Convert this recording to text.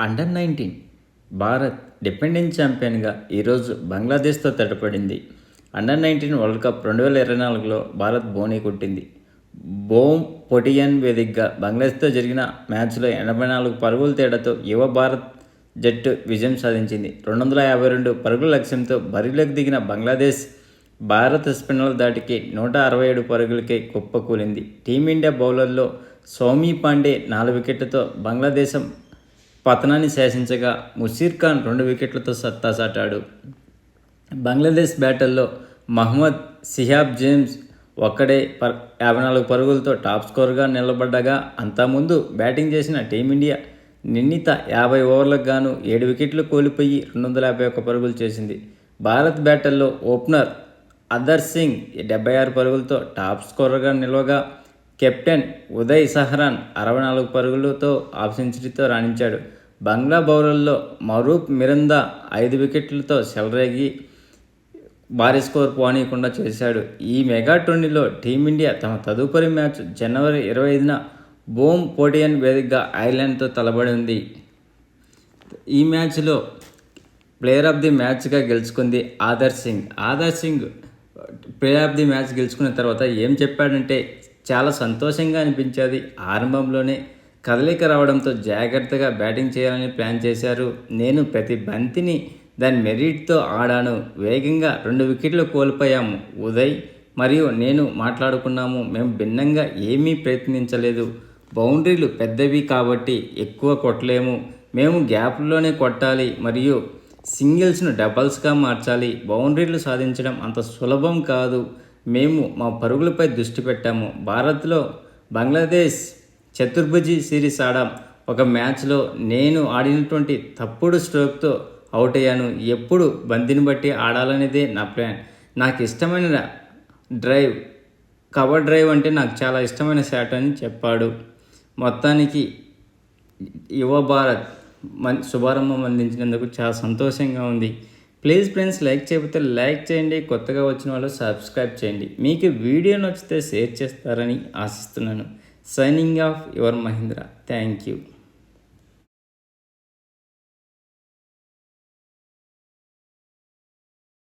Under 19 Bharat defending ఛాంపియన్గా ఈరోజు బంగ్లాదేశ్తో తలపడింది. Under 19 world cup 2024లో Bharat బోణీ కొట్టింది. బోమ్ పొటియన్ వేదికగా బంగ్లాదేశ్తో జరిగిన మ్యాచ్లో 84 పరుగుల తేడాతో యువ భారత్ జట్టు విజయం సాధించింది. 252 పరుగుల లక్ష్యంతో బరిలోకి దిగిన బంగ్లాదేశ్ భారత స్పిన్నర్ల దాటికి 167 పరుగులకే కుప్పకూలింది. టీమిండియా బౌలర్లో సౌమీ పాండే 4 వికెట్లతో బంగ్లాదేశం పతనాన్ని శాసించగా ముషీర్ ఖాన్ 2 వికెట్లతో సత్తా చాటాడు. బంగ్లాదేశ్ బ్యాటర్లో మహ్మద్ సిహాబ్ జేమ్స్ ఒక్కడే 54 పరుగులతో టాప్ స్కోరర్గా నిలబడ్డగా అంతకుముందు బ్యాటింగ్ చేసిన టీమిండియా నిర్ణీత 50 ఓవర్లకు గాను 7 వికెట్లు కోల్పోయి 251 పరుగులు చేసింది. భారత్ బ్యాటర్లో ఓపెనర్ అదర్ సింగ్ 76 పరుగులతో టాప్ స్కోరర్గా నిలవగా కెప్టెన్ ఉదయ్ సహ్రాన్ 64 పరుగులతో హాఫ్ సెంచరీతో రాణించాడు. బంగ్లా బౌలర్లో మరూఫ్ మిరాందా 5 వికెట్లతో చెలరేగి భారీ స్కోర్ పోనీయకుండా చేశాడు. ఈ మెగా టోర్నీలో టీమిండియా తమ తదుపరి మ్యాచ్ జనవరి 25న బోమ్ పొటియన్ వేదికగా ఐర్లాండ్తో తలపడింది. ఈ మ్యాచ్లో ప్లేయర్ ఆఫ్ ది మ్యాచ్గా గెలుచుకుంది other Singh player of the match గెలుచుకున్న తర్వాత ఏం చెప్పాడంటే, చాలా సంతోషంగా అనిపించేది. ఆరంభంలోనే కదలిక రావడంతో జాగ్రత్తగా బ్యాటింగ్ చేయాలని ప్లాన్ చేశారు. నేను ప్రతి బంతిని దాని మెరిట్తో ఆడాను. వేగంగా 2 వికెట్లు కోల్పోయాము. ఉదయ్ మరియు నేను మాట్లాడుకున్నాము. మేము భిన్నంగా ఏమీ ప్రయత్నించలేదు. బౌండరీలు పెద్దవి కాబట్టి ఎక్కువ కొట్టలేము. మేము గ్యాప్లోనే కొట్టాలి మరియు సింగిల్స్ను డబల్స్గా మార్చాలి. బౌండరీలు సాధించడం అంత సులభం కాదు. మేము మా పరుగులపై దృష్టి పెట్టాము. భారత్లో బంగ్లాదేశ్ చతుర్భుజి సిరీస్ ఆడాం. ఒక మ్యాచ్లో నేను ఆడినటువంటి తప్పుడు స్ట్రోక్తో అవుట్ అయ్యాను. ఎప్పుడు బంతిని బట్టి ఆడాలనేదే నా ప్లాన్. నాకు ఇష్టమైన కవర్ డ్రైవ్ అంటే నాకు చాలా ఇష్టమైన షాట్ అని చెప్పాడు. మొత్తానికి యువ భారత్ శుభారంభం అందించినందుకు చాలా సంతోషంగా ఉంది. ప్లీజ్ ఫ్రెండ్స్, లైక్ చేయకపోతే లైక్ చేయండి. కొత్తగా వచ్చిన వాళ్ళు సబ్స్క్రైబ్ చేయండి. మీకు వీడియో నచ్చితే షేర్ చేస్తారని ఆశిస్తున్నాను. Signing off your Mahendra. Thank you.